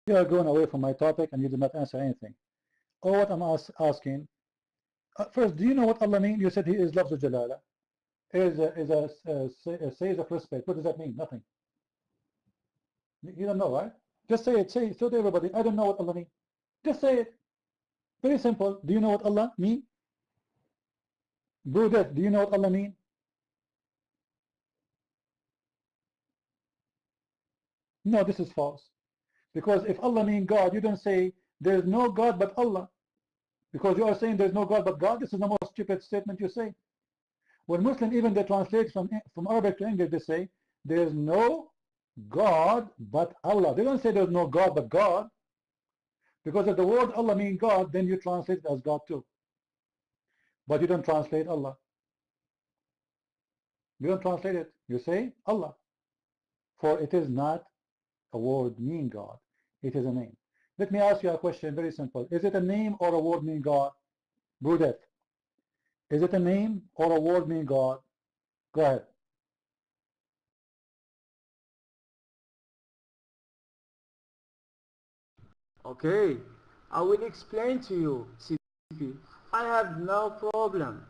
You are going away from my topic and you did not answer anything. Or what I'm asking, first, do you know what Allah means? You said He is Lafz Jalala, a says of respect. What does that mean? Nothing. You don't know, right? Just say it. Say it to everybody. I don't know what Allah means. Just say it. Very simple. Do you know what Allah means? Brudet, do you know what Allah means? No, this is false. Because if Allah means God, you don't say there is no God but Allah. Because you are saying there is no God but God. This is the most stupid statement you say. When Muslim, even they translate from Arabic to English, they say there is no God but Allah. They don't say there is no God but God. Because if the word Allah means God, then you translate it as God too. But you don't translate Allah. You don't translate it. You say Allah. For it is not a word mean God. It is a name. Let me ask you a question, very simple. Is it a name or a word mean God? Brudet. Is it a name or a word mean God? Go ahead. Okay, I will explain to you, CP. I have no problem.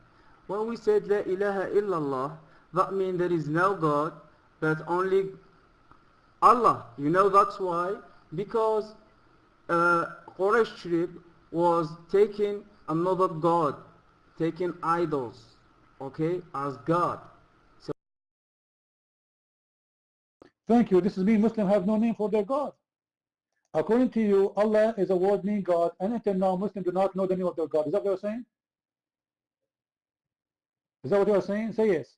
When we said La ilaha illallah, that means there is no God, but only Allah. You know that's why? Because Quraysh trip was taking another God, taking idols, okay, as God. So Thank you. This is mean Muslims have no name for their God. According to you, Allah is a word mean God, and until now Muslims do not know the name of their God. Is that what you're saying? Is that what you're saying? Say yes.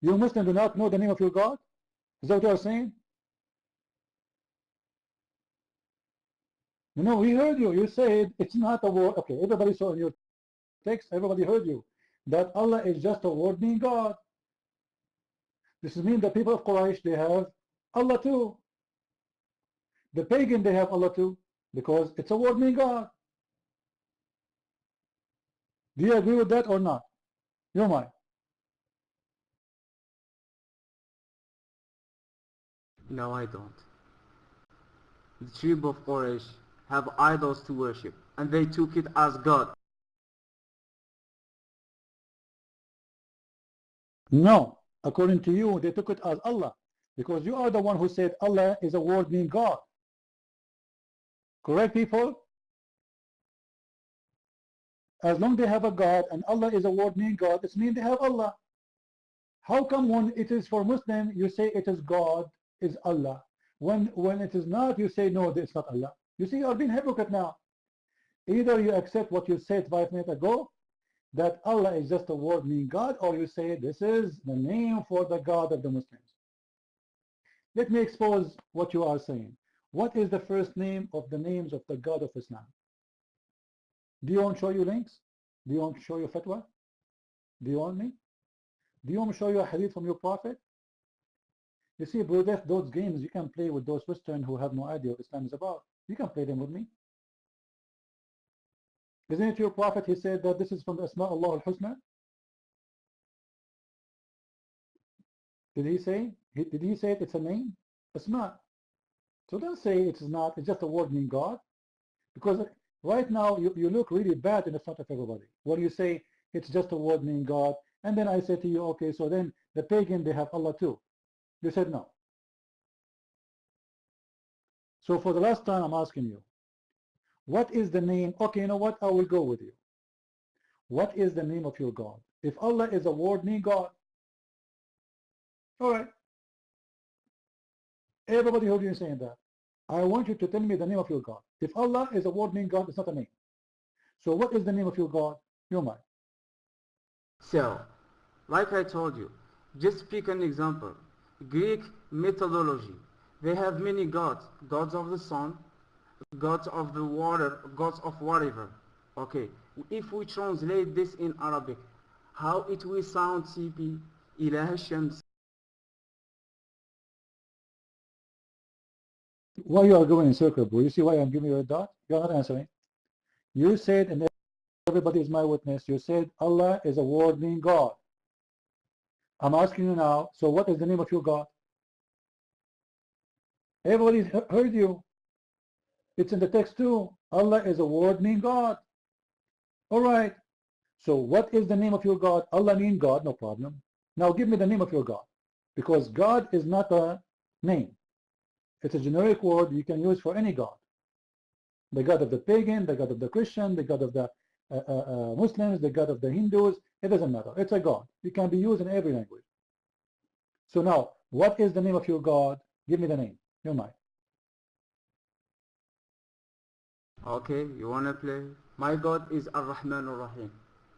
You Muslims do not know the name of your God? Is that what you're saying? No, we heard you. You said it's not a word. Okay, everybody saw in your text, everybody heard you. That Allah is just a word mean God. This means the people of Quraysh, they have Allah too. The pagan, they have Allah too. Because it's a word mean God. Do you agree with that or not? Your mind. no, I don't. The tribe of Quraysh have idols to worship, and they took it as God. No. According to you, they took it as Allah. Because you are the one who said Allah is a word mean God. Correct, people? As long as they have a God and Allah is a word mean God, it means they have Allah. How come when it is for Muslim, you say it is God, is Allah? When it is not, you say no, it's not Allah. You see, you are being hypocrite now. Either you accept what you said 5 minutes ago, that Allah is just a word meaning God, or you say this is the name for the God of the Muslims. Let me expose what you are saying. What is the first name of the names of the God of Islam? Do you want to show you links? Do you want to show you fatwa? Do you want me? Do you want me to show you a hadith from your prophet? You see, brother, those games you can play with those Western who have no idea what Islam is about. You can play them with me. Isn't it your prophet? He said that this is from the Asma Allah al-Husna. Did he say? Did he say it's a name? Asma. So don't say it's not. It's just a word meaning God. Because right now you look really bad in the front of everybody when you say it's just a word meaning God. And then I say to you, okay, so then the pagan, they have Allah too. You said no. So for the last time, I'm asking you, what is the name? Okay, you know what? I will go with you. What is the name of your God? If Allah is a word meaning God, all right. Everybody heard you saying that. I want you to tell me the name of your God. If Allah is a word meaning God, it's not a name. So what is the name of your God? Your mind. So, like I told you, just pick an example. Greek mythology. They have many gods. Gods of the sun, gods of the water, gods of whatever. Okay, if we translate this in Arabic, how it will sound, CP? Ilah Shams. Why you are going in circle, bro? You see why I'm giving you a dot? You're not answering. You said, and everybody is my witness, you said Allah is a word meaning God. I'm asking you now, so what is the name of your God? Everybody heard you. It's in the text too. Allah is a word meaning God. All right. So what is the name of your God? Allah means God, no problem. Now give me the name of your God. Because God is not a name. It's a generic word you can use for any God. The God of the pagan, the God of the Christian, the God of the Muslims, the God of the Hindus. It doesn't matter. It's a God. It can be used in every language. So now, what is the name of your God? Give me the name. Your mind. Okay, you wanna play? My God is Ar-Rahman Ar-Rahim.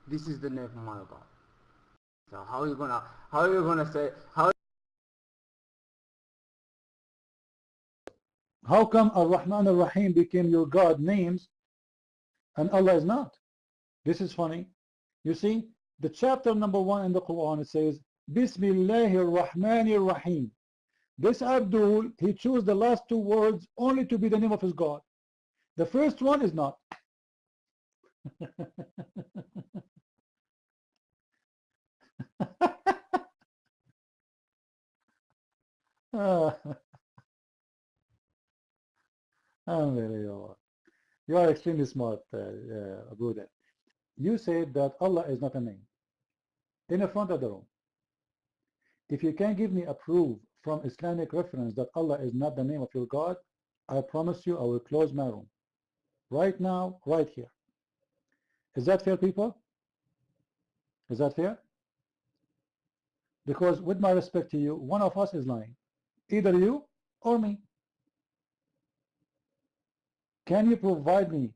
This is the name of my God. So how are you gonna say, How come Ar-Rahman Ar-Rahim became your God names and Allah is not? This is funny. You see, the chapter number 1 in the Quran, it says, Bismillahir Rahmanir Rahim. This Abdul, he chose the last 2 words only to be the name of his God. The first one is not. Unbelievable. You are extremely smart, Buddha. You said that Allah is not a name. In the front of the room. If you can give me a proof from Islamic reference that Allah is not the name of your God, I promise you I will close my room. Right now, right here. Is that fair, people? Is that fair? Because with my respect to you, one of us is lying. Either you or me. Can you provide me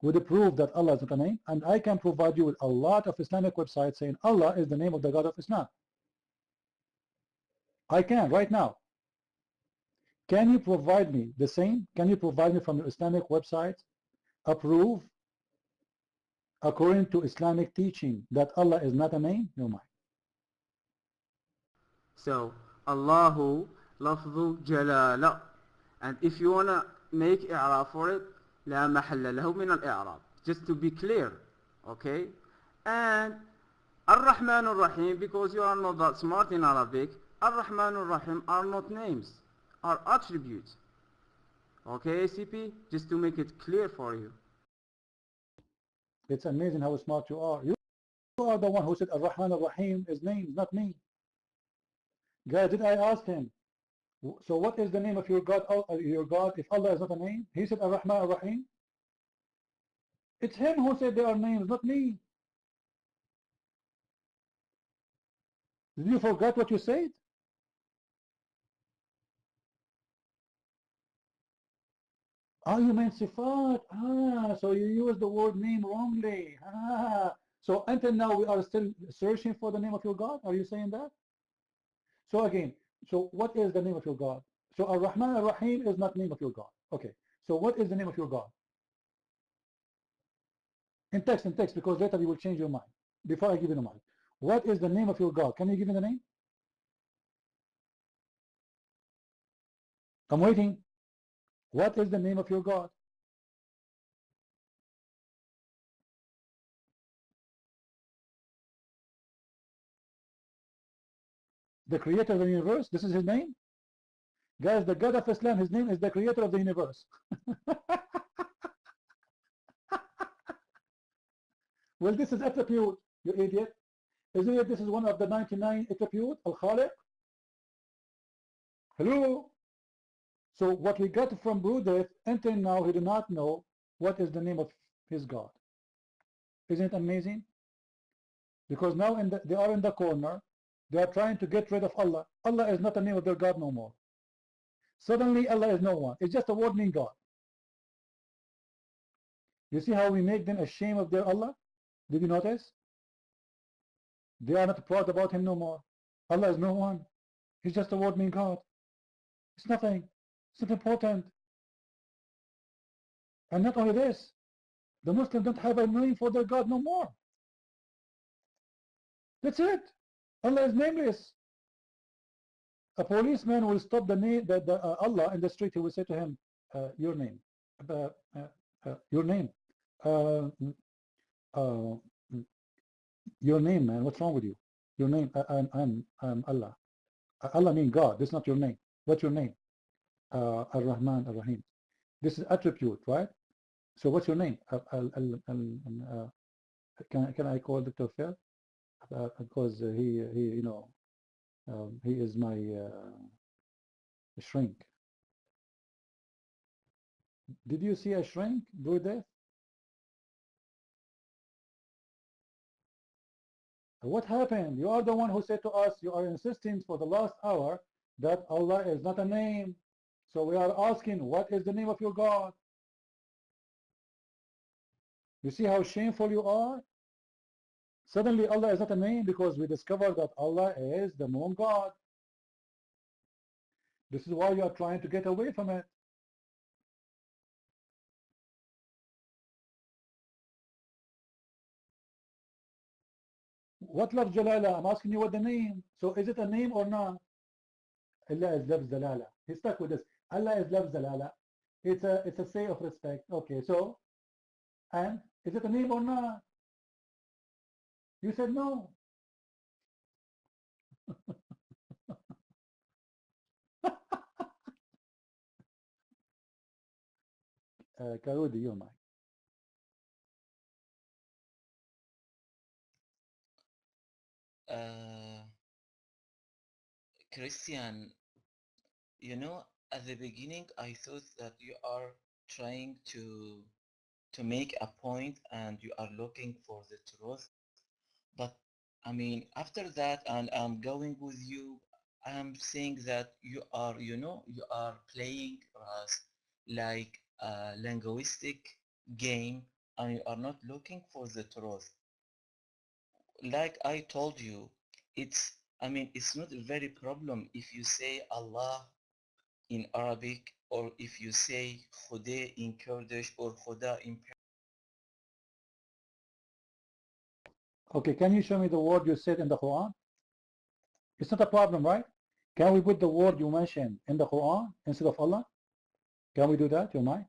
with a proof that Allah is not a name? And I can provide you with a lot of Islamic websites saying Allah is the name of the God of Islam. I can right now. Can you provide me the same? Can you provide me from your Islamic website a proof according to Islamic teaching that Allah is not a name? No mind. so Allahu lafzu jalala. And if you wanna make i'rab for it, لا محل له من الإعراب. Just to be clear, okay? And Ar-Rahman Ar-Rahim, because you are not that smart in Arabic, Ar-Rahman Ar-Rahim are not names, are attributes. Okay, ACP? Just to make it clear for you. It's amazing how smart you are. You are the one who said Ar-Rahman Ar-Rahim is names, not me. Guys, did I ask him? So what is the name of your God if Allah is not a name? He said Ar-Rahman Ar-Rahim. It's him who said they are names, not me. Did you forget what you said? Ah, you meant sifat. Ah, so you use the word name wrongly. Ah, so until now we are still searching for the name of your God? Are you saying that? So again, so what is the name of your God? So Ar-Rahman Ar-Rahim is not name of your God. Okay, so what is the name of your God? In text, because later you will change your mind. Before I give you the mind. What is the name of your God? Can you give me the name? I'm waiting. What is the name of your God? The creator of the universe? This is his name? Guys, the God of Islam, his name is the creator of the universe. Well, this is attribute, you idiot. Isn't it this is one of the 99 attributes, Al-Khaliq? Hello? So what we got from Brudeth, until now he did not know what is the name of his God. Isn't it amazing? Because now they are in the corner, they are trying to get rid of Allah. Allah is not the name of their God no more. Suddenly Allah is no one. It's just a word meaning God. You see how we make them ashamed of their Allah? Did you notice? They are not proud about him no more. Allah is no one. He's just a word meaning God. It's nothing. It's not important. And not only this, the Muslims don't have a name for their God no more. That's it. Allah is nameless. A policeman will stop Allah in the street. He will say to him, your name. Your name. Your name, man. What's wrong with you? Your name. I'm Allah. Allah means God. This is not your name. What's your name? Ar-Rahman, Ar-Rahim. This is attribute, right? So what's your name? Can I call Dr. Phil? Because he you know he is my shrink. Did you see a shrink do this? What happened? You are the one who said to us, you are insisting for the last hour that Allah is not a name. So we are asking, what is the name of your God? You see how shameful you are? Suddenly Allah is not a name because we discovered that Allah is the known God. This is why you are trying to get away from it. What love Jalala? I'm asking you what the name. So is it a name or not? Allah is love Jalala. He's stuck with this. Allah is love Jalala. It's a say of respect. Okay, so and is it a name or not? You said no. Karudi, you're mine. Christian, you know, at the beginning I thought that you are trying to make a point and you are looking for the truth. But I mean, after that, and I'm going with you, I'm saying that you are, you know, you are playing as like a linguistic game and you are not looking for the truth. Like I told you, I mean, it's not a very problem if you say Allah in Arabic or if you say Khuda in Kurdish or Khuda in Okay, can you show me the word you said in the Quran? It's not a problem, right? Can we put the word you mentioned in the Quran instead of Allah? Can we do that? You mind?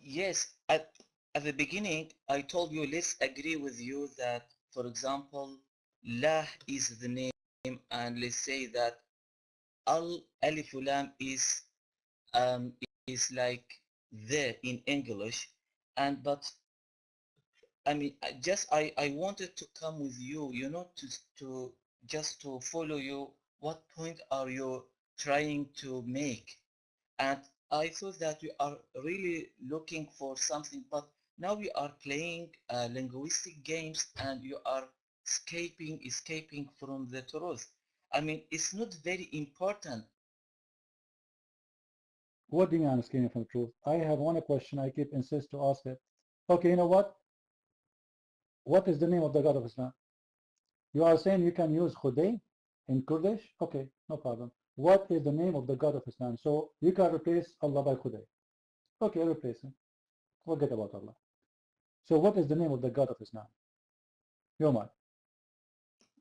Yes, at the beginning, I told you, let's agree with you that, for example, La is the name, and let's say that Al Alif Lam um, is like the in English, and but I mean, I wanted to come with you, you know, to just to follow you. What point are you trying to make? And I thought that we are really looking for something, but now we are playing linguistic games and you are escaping from the truth. I mean, it's not very important. What do you mean escaping from the truth? I have one question I keep insist to ask it. Okay, you know what? What is the name of the God of Islam? You are saying you can use Khuday in Kurdish? Okay, no problem. What is the name of the God of Islam? So you can replace Allah by Khuday. Okay, replace him. Forget about Allah. So what is the name of the God of Islam? Yomar.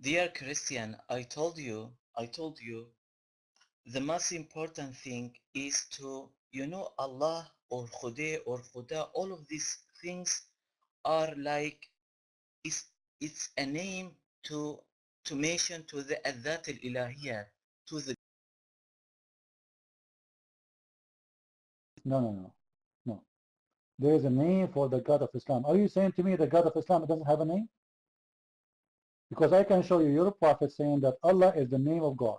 Dear Christian, I told you, the most important thing is to, you know, Allah or Khuda, all of these things are like it's it's a name to mention to the Adhat al-Ilahiyya, to the No, no, no, no. There is a name for the God of Islam. Are you saying to me the God of Islam doesn't have a name? Because I can show you your prophet saying that Allah is the name of God.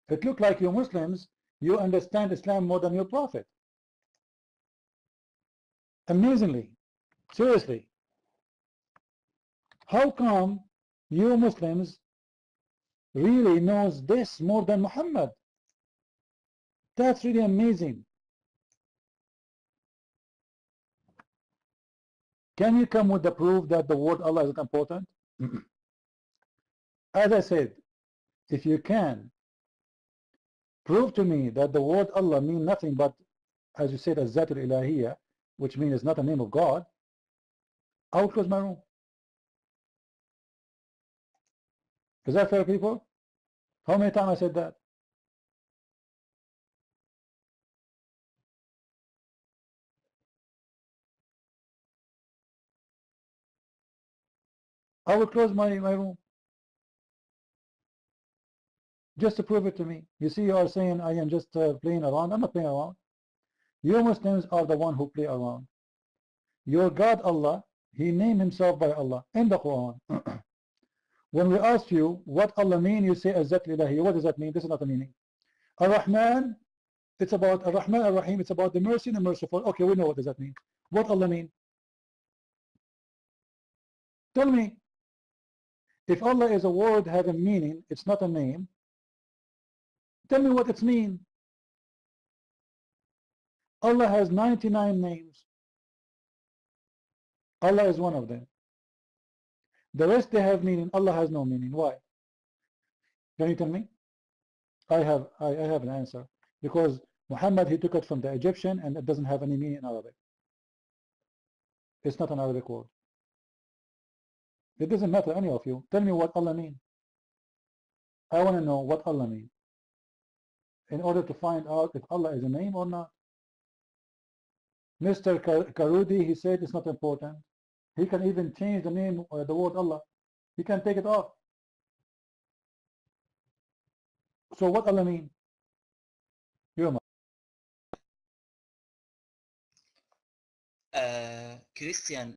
It looks like you Muslims, you understand Islam more than your prophet. Amazingly. Seriously. How come you Muslims really knows this more than Muhammad? That's really amazing. Can you come with the proof that the word Allah is important? As I said, if you can prove to me that the word Allah mean nothing but, as you said, Zat al-Ilahiyya, which means it's not a name of God, I will close my room. Is that fair, people? How many times I said that? I will close my room. Just to prove it to me. You see, you are saying I am just playing around. I'm not playing around. You Muslims are the one who play around. Your God Allah, He named Himself by Allah in the Quran. When we ask you what Allah mean, you say Azzat Ilahi. What does that mean? This is not a meaning. Ar-Rahman, it's about Ar-Rahman Ar-Rahim, it's about the mercy and the merciful. Okay, we know what does that mean. What Allah mean? Tell me. If Allah is a word having meaning, it's not a name. Tell me what it's mean. Allah has 99 names. Allah is one of them. The rest they have meaning. Allah has no meaning. Why? Can you tell me? I have an answer. Because Muhammad, he took it from the Egyptian and it doesn't have any meaning in Arabic. It's not an Arabic word. It doesn't matter, any of you. Tell me what Allah mean. I want to know what Allah mean, in order to find out if Allah is a name or not. Mr. Karudi, he said it's not important. He can even change the name or the word Allah. He can take it off. So what Allah mean? Christian,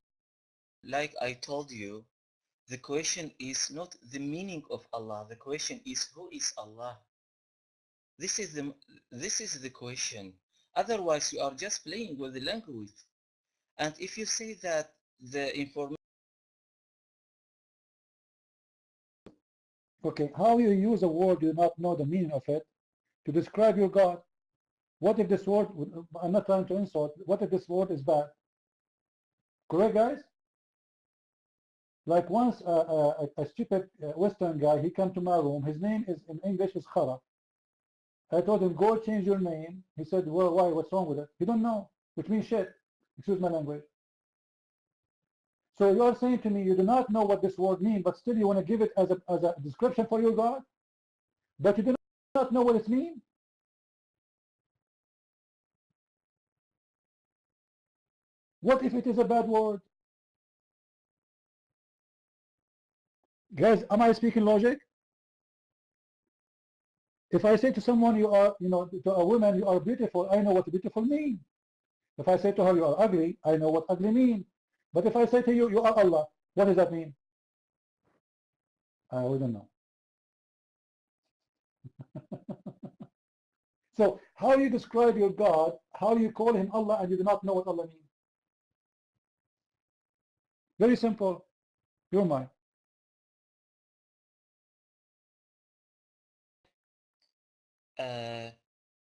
like I told you, the question is not the meaning of Allah. The question is, who is Allah? This is the question. Otherwise, you are just playing with the language. And if you say that the information... Okay, how you use a word you do not know the meaning of it to describe your God? What if this word, I'm not trying to insult, what if this word is bad? Correct, guys? Like once a stupid Western guy, he came to my room. His name is in English is Khara. I told him, go change your name. He said, well, why? What's wrong with it? You don't know, which means shit. Excuse my language. So you're saying to me, you do not know what this word means, but still you want to give it as a description for your God? But you do not know what it means? What if it is a bad word? Guys, am I speaking logic? If I say to someone, you are, to a woman, you are beautiful, I know what beautiful means. If I say to her, you are ugly, I know what ugly means. But if I say to you, you are Allah, what does that mean? We don't know. So how you describe your God, how you call him Allah, and you do not know what Allah means? Very simple. You're mine.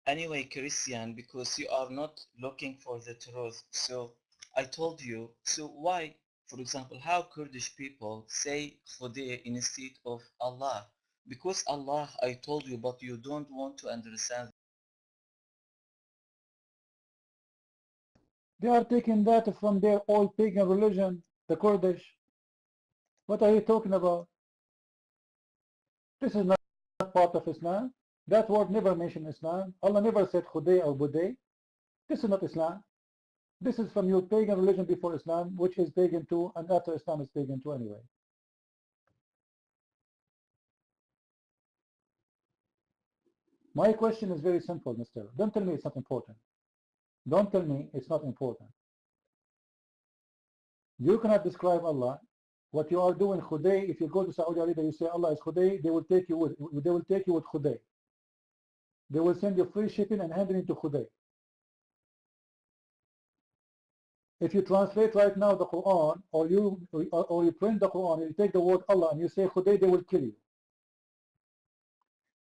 Anyway, Christian, because you are not looking for the truth, so I told you. So why, for example, how Kurdish people say Khudai instead of Allah? Because Allah, I told you, but you don't want to understand. They are taking that from their old pagan religion, the Kurdish. What are you talking about? This is not part of Islam. That word never mentioned Islam. Allah never said Khudai or Budai. This is not Islam. This is from your pagan religion before Islam, which is pagan too, and after Islam is pagan too anyway. My question is very simple, mister. Don't tell me it's not important. Don't tell me it's not important. You cannot describe Allah. What you are doing, Khudai, if you go to Saudi Arabia, you say Allah is Khudai, they will take you with Khudai. They will send you free shipping and handing it to Khudai. If you translate right now the Quran, or you print the Quran, and you take the word Allah and you say Khudai, they will kill you.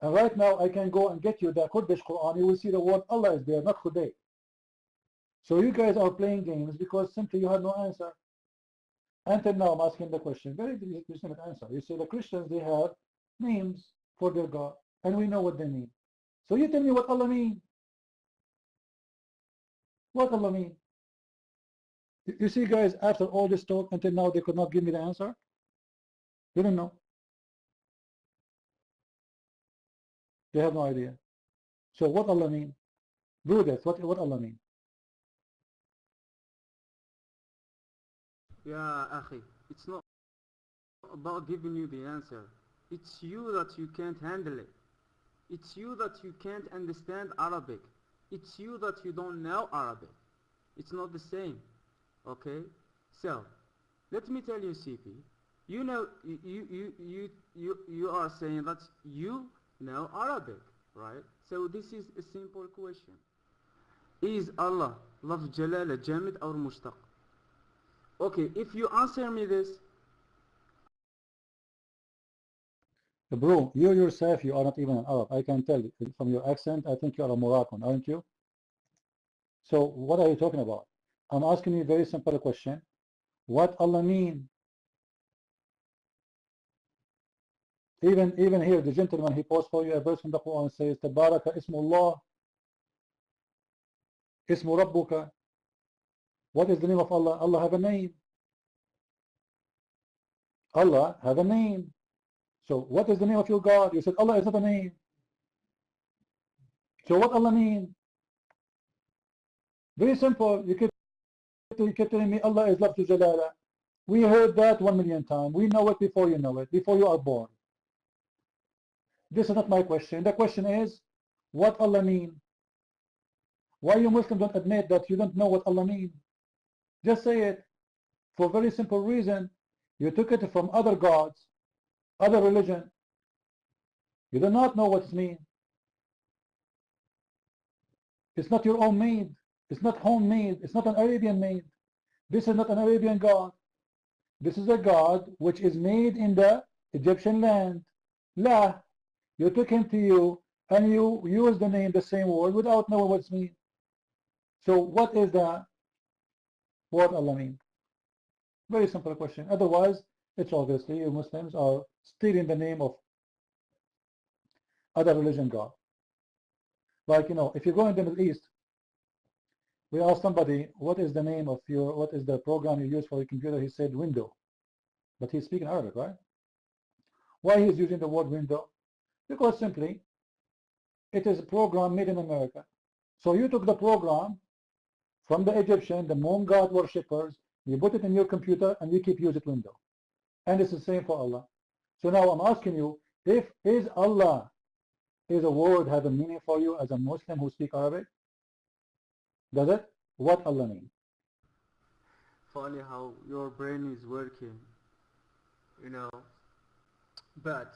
And right now I can go and get you the Kurdish Quran, you will see the word Allah is there, not Khudai. So you guys are playing games because simply you have no answer. Until now I'm asking the question, very legitimate answer. You say the Christians, they have names for their God, and we know what they mean. So you tell me what Allah means. What Allah means? You see, guys, after all this talk, until now, they could not give me the answer. You don't know. They have no idea. So what Allah mean? Do this. What Allah mean? Yeah, Akhi, it's not about giving you the answer. It's you that you can't handle it. It's you that you can't understand Arabic. It's you that you don't know Arabic. It's not the same. Okay? So, let me tell you, CP. You know, you are saying that you know Arabic, right? So this is a simple question. Is Allah lafz jalala jamid or mushtaq? Okay, if you answer me this, Bro, you yourself, you are not even an Arab. I can tell from your accent, I think you are a Moroccan, aren't you? So what are you talking about? I'm asking you a very simple question. What Allah mean? Even here, the gentleman, he posts for you a verse from the Quran, says, Tabaraka Ismullah, Ismu Rabbuka. What is the name of Allah? Allah have a name. Allah have a name. So what is the name of your God? You said Allah is not a name. So what Allah mean? Very simple. You keep telling me Allah is lafzu jalala. We heard that 1,000,000 times. We know it before you know it, before you are born. This is not my question. The question is, what Allah mean? Why you Muslims don't admit that you don't know what Allah mean? Just say it. For a very simple reason. You took it from other gods, other religion. You do not know what it means. It's not your own made. It's not homemade. It's not an Arabian made. This is not an Arabian God. This is a God which is made in the Egyptian land. La. You took him to you and you use the name, the same word, without knowing what it means. So what is that? What Allah means? Very simple question. Otherwise, it's obviously you Muslims are stealing the name of other religion God. Like, you know, if you go in the Middle East, we asked somebody, what is the name of your, what is the program you use for your computer? He said window. But he's speaking Arabic, right? Why he's using the word window? Because simply, it is a program made in America. So you took the program from the Egyptian, the moon god worshippers, you put it in your computer and you keep using window. And it's the same for Allah. So now I'm asking you, if is Allah is a word have a meaning for you as a Muslim who speak Arabic? Does it? What Allah mean? funny how your brain is working, you know. But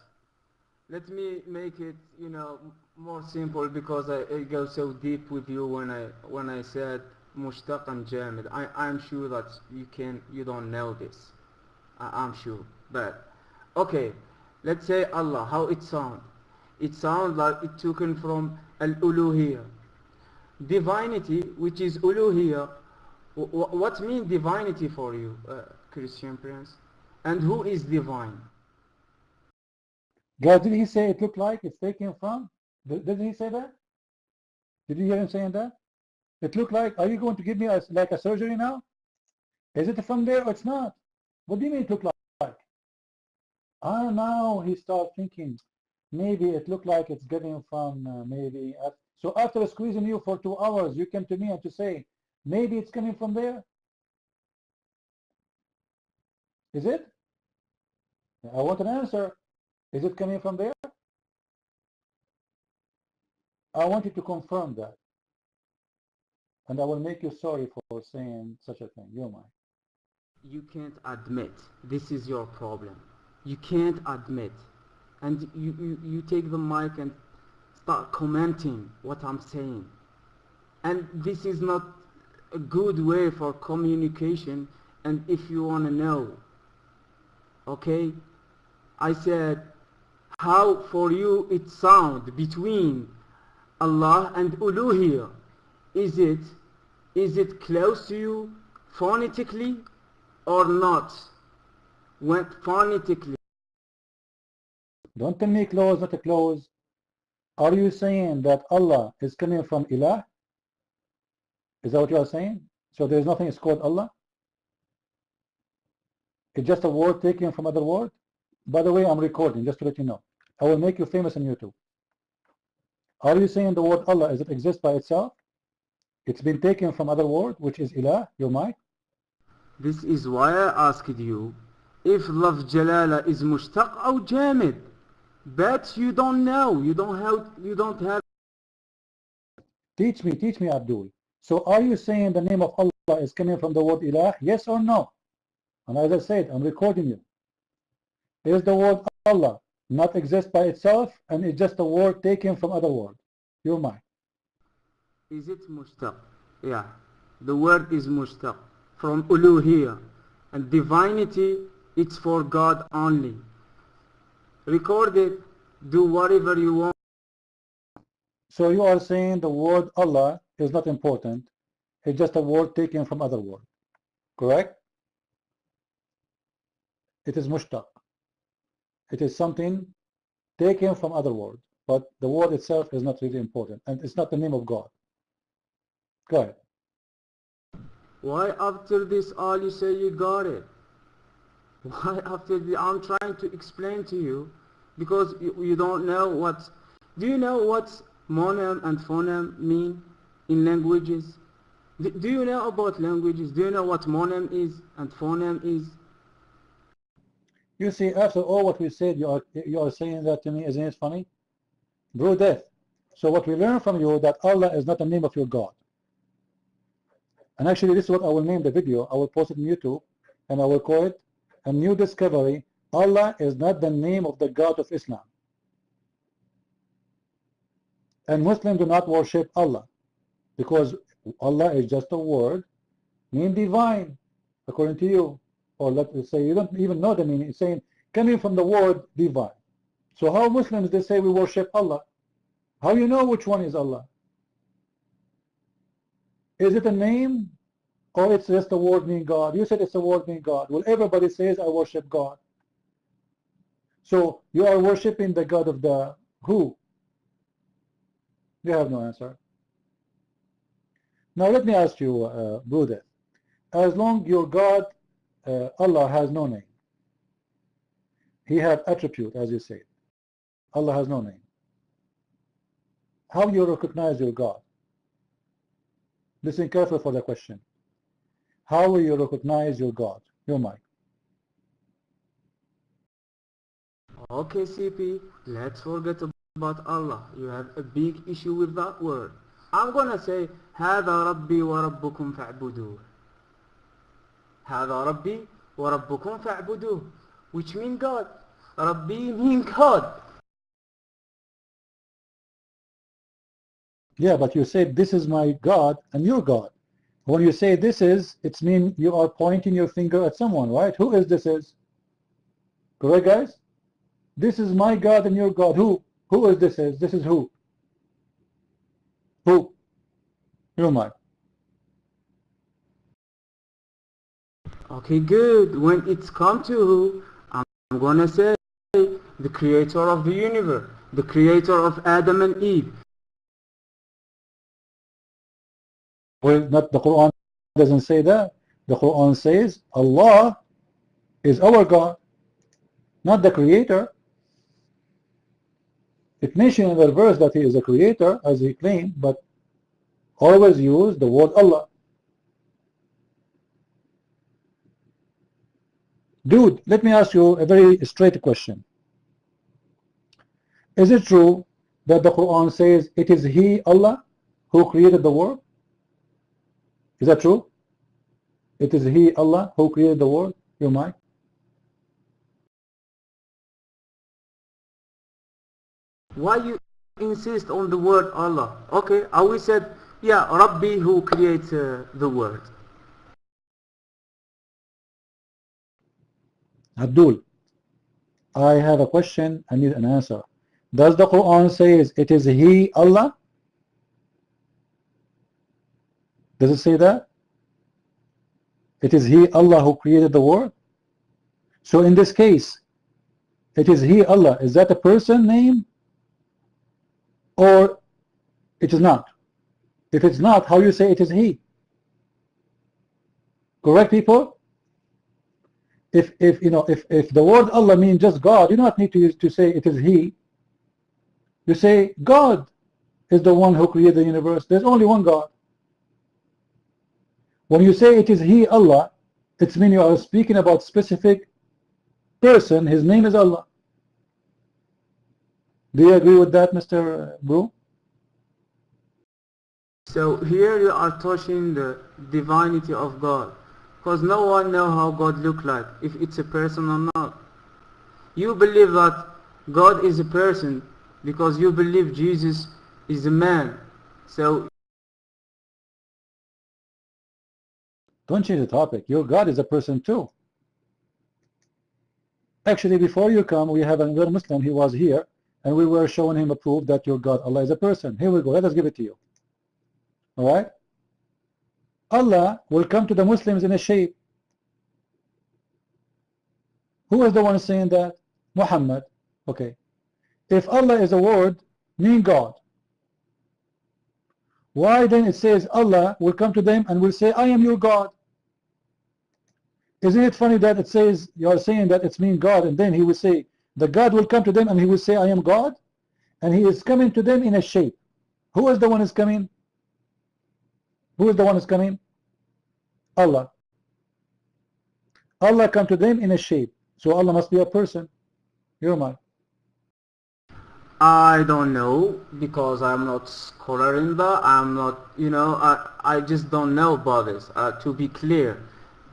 let me make it, you know, more simple, because I go so deep with you when I said mushtaq and jamid. I'm sure that you don't know this. I'm sure. But okay, let's say Allah, how it sound? It sounds like it taken from al-uluhiyya, divinity, which is uluhiyya. What means divinity for you, Christian Prince? And who is divine? God, did he say it looked like it's taken from? Didn't he say that? Did you hear him saying that? It looked like, are you going to give me like a surgery now? Is it from there or it's not? What do you mean it looked like? Ah, now he starts thinking, maybe it looked like it's getting from maybe. So after squeezing you for 2 hours, you came to me and to say, maybe it's coming from there? Is it? I want an answer. Is it coming from there? I want you to confirm that. And I will make you sorry for saying such a thing. You're mine. You can't admit. This is your problem. You can't admit. And you take the mic and start commenting what I'm saying. And this is not a good way for communication. And if you want to know, okay, I said, how for you it sound between Allah and uluhiyya? Is it close to you phonetically or not? When phonetically. Don't tell me close, not a close. Are you saying that Allah is coming from ilah? Is that what you are saying? So there is nothing is called Allah? It's just a word taken from other word? By the way, I'm recording, just to let you know. I will make you famous on YouTube. Are you saying the word Allah, does it exist by itself? It's been taken from other word, which is ilah, your mic? This is why I asked you if lafz jalala is mushtaq or jamid. But you don't know. You don't have. Teach me, Abdul. So are you saying the name of Allah is coming from the word ilah? Yes or no? And as I said, I'm recording you. Is the word Allah not exist by itself and it's just a word taken from other word? Your mind. Is it mushtaq? Yeah. The word is mushtaq from uluhiyya. And divinity, it's for God only. Record it. Do whatever you want. So you are saying the word Allah is not important. It's just a word taken from other word. Correct? It is mushtaq. It is something taken from other word. But the word itself is not really important. And it's not the name of God. Go ahead. Why after this all you say you got it? Why after the, I'm trying to explain to you because you don't know what. Do you know what monem and phoneme mean in languages? Do you know about languages? Do you know what monem is and phoneme is? You see, after all what we said, you are saying that to me. Isn't it funny? Bro, death. So what we learn from you that Allah is not the name of your God. And actually this is what I will name the video. I will post it on YouTube and I will call it A New Discovery. Allah is not the name of the God of Islam. And Muslims do not worship Allah because Allah is just a word mean divine according to you. Or let's say you don't even know the meaning. It's saying coming from the word divine. So how Muslims they say we worship Allah? How you know which one is Allah? Is it a name or it's just a word meaning God? You said it's a word meaning God. Well, everybody says I worship God. So you are worshiping the God of the who? You have no answer. Now let me ask you, Buddha, as long your God, Allah has no name. He has attribute, as you said. Allah has no name. How you recognize your God? Listen carefully for the question. How will you recognize your God? Your mic. Okay, CP, let's forget about Allah. You have a big issue with that word. I'm gonna say هذا ربي وربكم فاعبدوه. هذا ربي وربكم فاعبدوه, which mean God. ربي mean God. Yeah, but you said this is my God and your God. When you say this is, it means you are pointing your finger at someone, right? Who is this is? Correct, guys? This is my God and your God. Who? Who is this is? This is who? Who? Your mic. Okay, good. When it's come to who, I'm gonna say the creator of the universe, the creator of Adam and Eve. Well, not the Quran doesn't say that. The Quran says Allah is our God, not the creator. It mentions in the verse that he is a creator, as he claimed, but always use the word Allah. Dude, let me ask you a very straight question. Is it true that the Quran says it is He, Allah, who created the world? Is that true? It is He, Allah, who created the world? Your mic? Why you insist on the word Allah? Okay, I will say, yeah, Rabbi who creates the world. Abdul, I have a question. I need an answer. Does the Quran says it is He, Allah? Does it say that? It is He, Allah, who created the world? So in this case, it is He, Allah. Is that a person name? Or it is not? If it's not, how you say it is He? Correct, people? If you know, if the word Allah means just God, you don't need to say it is He. You say God is the one who created the universe. There's only one God. When you say it is He, Allah, it means you are speaking about specific person. His name is Allah. Do you agree with that, Mr. Bru? So here you are touching the divinity of God, because no one knows how God look like, if it's a person or not. You believe that God is a person because you believe Jesus is a man. So Don't change the topic. Your God is a person too. Actually, before you come, we have another Muslim. He was here, and we were showing him a proof that your God, Allah, is a person. Here we go. Let us give it to you. All right? Allah will come to the Muslims in a shape. Who is the one saying that? Muhammad. Okay. If Allah is a word, mean God, why then it says Allah will come to them and will say, I am your God? Isn't it funny that it says, you are saying that it's mean God, and then he will say, the God will come to them and he will say, I am God? And he is coming to them in a shape. Who is the one is coming? Who is the one is coming? Allah. Allah come to them in a shape. So Allah must be a person. You're mine. I don't know, because I'm not scholar in that. I'm not, I just don't know about this, to be clear.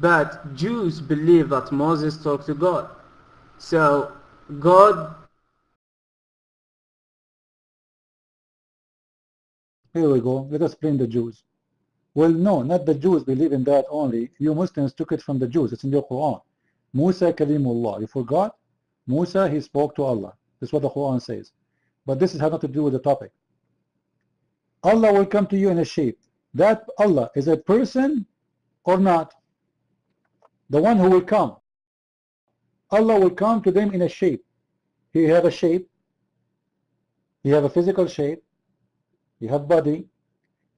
But Jews believe that Moses talked to God. So God, Here we go. Let us blame the Jews. Well, no, not the Jews believe in that only. You Muslims took it from the Jews. It's in your Quran. Musa Kalimullah. You forgot? Musa, he spoke to Allah. That's what the Quran says. But this has nothing to do with the topic. Allah will come to you in a shape. That Allah is a person or not? The one who will come. Allah will come to them in a shape. He have a shape. He have a physical shape. He have body.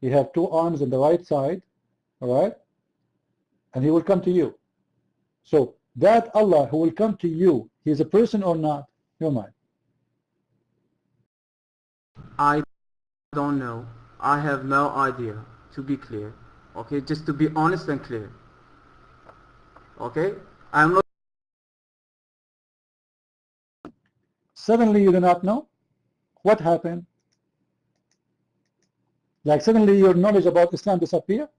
He have two arms on the right side. Alright? And he will come to you. So that Allah who will come to you, he is a person or not? Your mind. I don't know. I have no idea, to be clear. Okay, just to be honest and clear. Okay? I'm not. Suddenly you do not know? What happened? Like suddenly your knowledge about Islam disappear?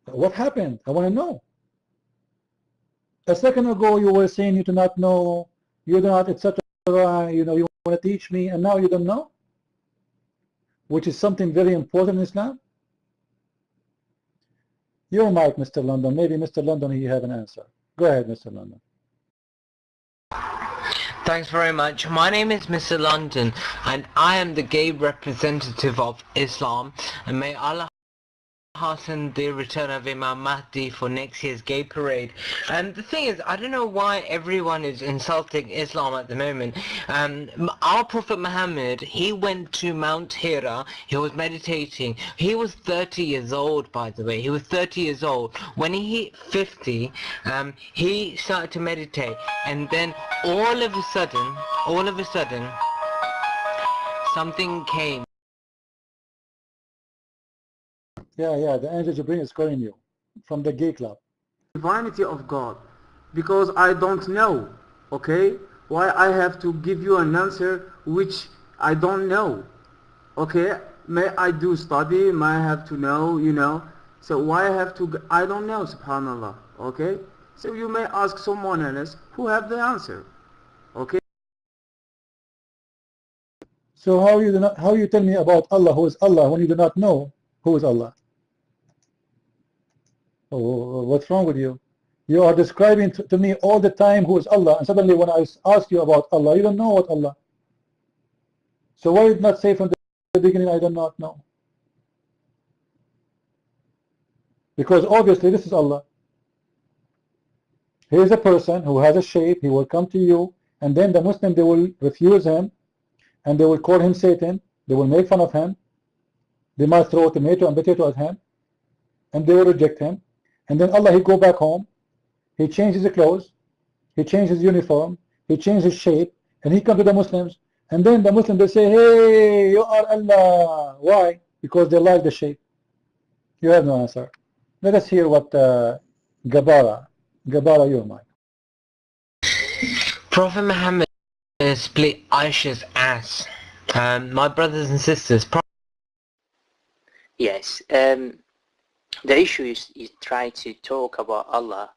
What happened? I want to know. A second ago you were saying you do not know, you do not, etc. You know, you want to teach me, and now you don't know? Which is something very important in Islam? Your mic, Mr. London. Maybe Mr. London, you have an answer. Go ahead, Mr. London. Thanks very much. My name is Mr. London, and I am the gay representative of Islam, and may Allah hasten the return of Imam Mahdi for next year's gay parade. And the thing is, I don't know why everyone is insulting Islam at the moment. Our Prophet Muhammad, he went to Mount Hira, he was meditating. He was 30 years old, by the way. He was 30 years old. When he hit 50, he started to meditate, and then all of a sudden, something came. Yeah, the angel Jibreel is calling you from the gay club. Divinity of God, because I don't know. Okay? Why I have to give you an answer which I don't know? Okay? May I do study? May I have to know, So why I have to, I don't know, subhanallah. Okay? So you may ask someone else who have the answer. Okay? So how you tell me about Allah who is Allah when you do not know who is Allah? Oh, what's wrong with you? You are describing to me all the time who is Allah, and suddenly when I ask you about Allah, you don't know what Allah. So why did not say from the beginning, I do not know? Because obviously this is Allah. He is a person who has a shape. He will come to you, and then the Muslim, they will refuse him, and they will call him Satan. They will make fun of him. They might throw tomato and potato at him, and they will reject him. And then Allah, he go back home, he changes his clothes, he changes his uniform, he changes his shape, and he come to the Muslims, and then the Muslims, they say, hey, you are Allah. Why? Because they like the shape. You have no answer. Let us hear what Gabara, your mind. Prophet Muhammad to split Aisha's ass. My brothers and sisters, Yes. The issue is you try to talk about Allah.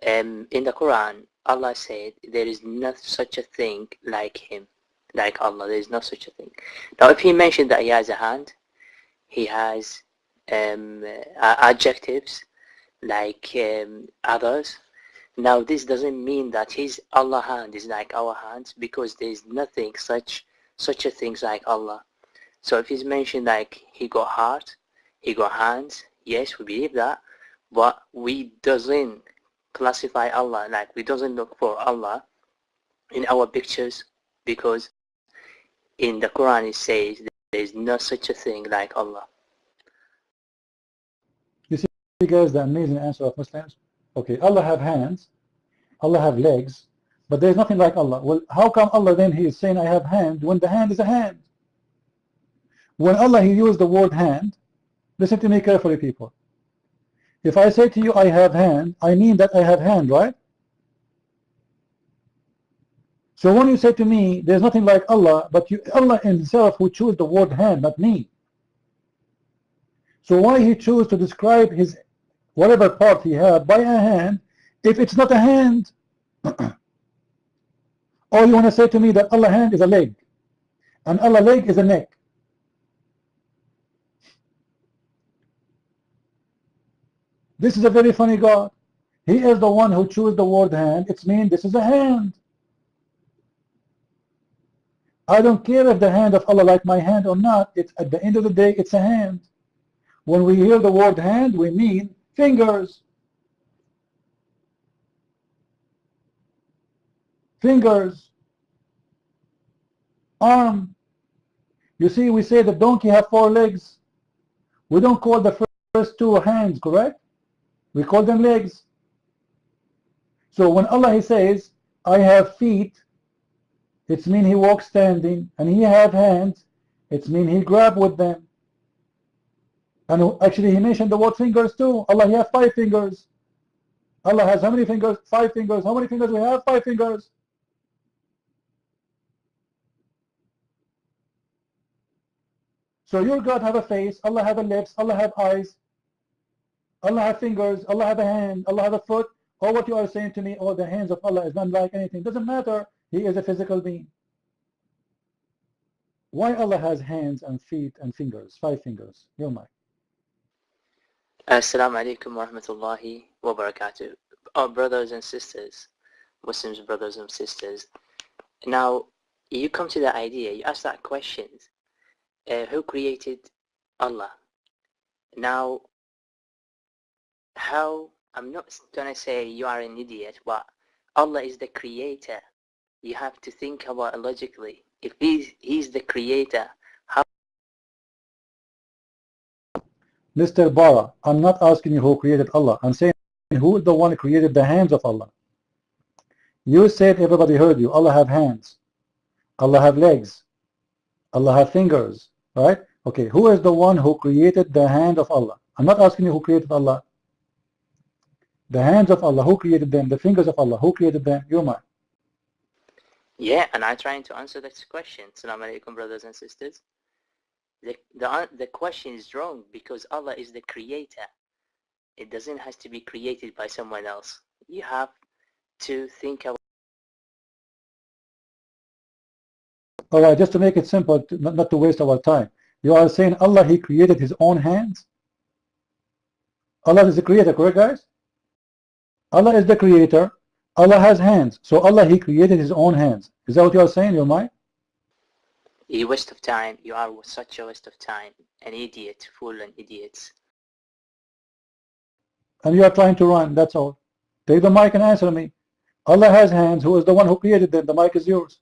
In the Quran, Allah said there is not such a thing like Him, like Allah. There is not such a thing. Now, if He mentioned that He has a hand, He has adjectives like others. Now, this doesn't mean that His Allah hand is like our hands, because there is nothing such a thing like Allah. So if He's mentioned like He got heart, He got hands, yes, we believe that, but we doesn't classify Allah, like we doesn't look for Allah in our pictures, because in the Quran it says there is no such a thing like Allah. You see, guys, the amazing answer of Muslims. Okay, Allah have hands, Allah have legs, but there is nothing like Allah. Well, how come Allah then He is saying I have hand when the hand is a hand? When Allah He used the word hand, listen to me carefully, people. If I say to you I have hand, I mean that I have hand, right? So when you say to me there's nothing like Allah, but Allah Himself who chose the word hand, not me. So why He chose to describe His whatever part He had by a hand if it's not a hand? Or you want to say to me that Allah hand is a leg and Allah leg is a neck? This is a very funny God. He is the one who chose the word hand. It means this is a hand. I don't care if the hand of Allah like my hand or not. It's at the end of the day, it's a hand. When we hear the word hand, we mean fingers. Fingers. Arm. You see, we say the donkey have 4 legs. We don't call the first 2 hands, correct? We call them legs. So when Allah He says, I have feet, it means He walks standing, and He have hands, it means He grab with them. And actually He mentioned the word fingers too. Allah He have 5 fingers. Allah has how many fingers? 5 fingers. How many fingers we have? 5 fingers. So your God have a face, Allah have a lips, Allah have eyes, Allah have fingers, Allah have a hand, Allah have a foot. Or what you are saying to me, oh, the hands of Allah is not like anything. Doesn't matter. He is a physical being. Why Allah has hands and feet and fingers, 5 fingers? Your mic. Assalamu alaikum wa rahmatullahi wa barakatuh. Our brothers and sisters, Muslims brothers and sisters. Now, you come to the idea, you ask that question, who created Allah? Now, how, I'm not going to say you are an idiot, but Allah is the creator. You have to think about it logically. If he's the creator, how? Mr. Bara, I'm not asking you who created Allah. I'm saying who is the one who created the hands of Allah. You said everybody heard you. Allah have hands. Allah have legs. Allah have fingers. Right? Okay, who is the one who created the hand of Allah? I'm not asking you who created Allah. The hands of Allah, who created them? The fingers of Allah, who created them? Your mind. Yeah, and I'm trying to answer this question. Assalamu alaikum, brothers and sisters. The question is wrong because Allah is the creator. It doesn't have to be created by someone else. You have to think about. All right, just to make it simple, not to waste our time. You are saying Allah, He created His own hands? Allah is the creator, correct, guys? Allah is the creator. Allah has hands. So Allah, He created His own hands. Is that what you are saying, your mind? You waste of time. You are such a waste of time. An idiot, fool and idiots. And you are trying to run, that's all. Take the mic and answer me. Allah has hands. Who is the one who created them? The mic is yours.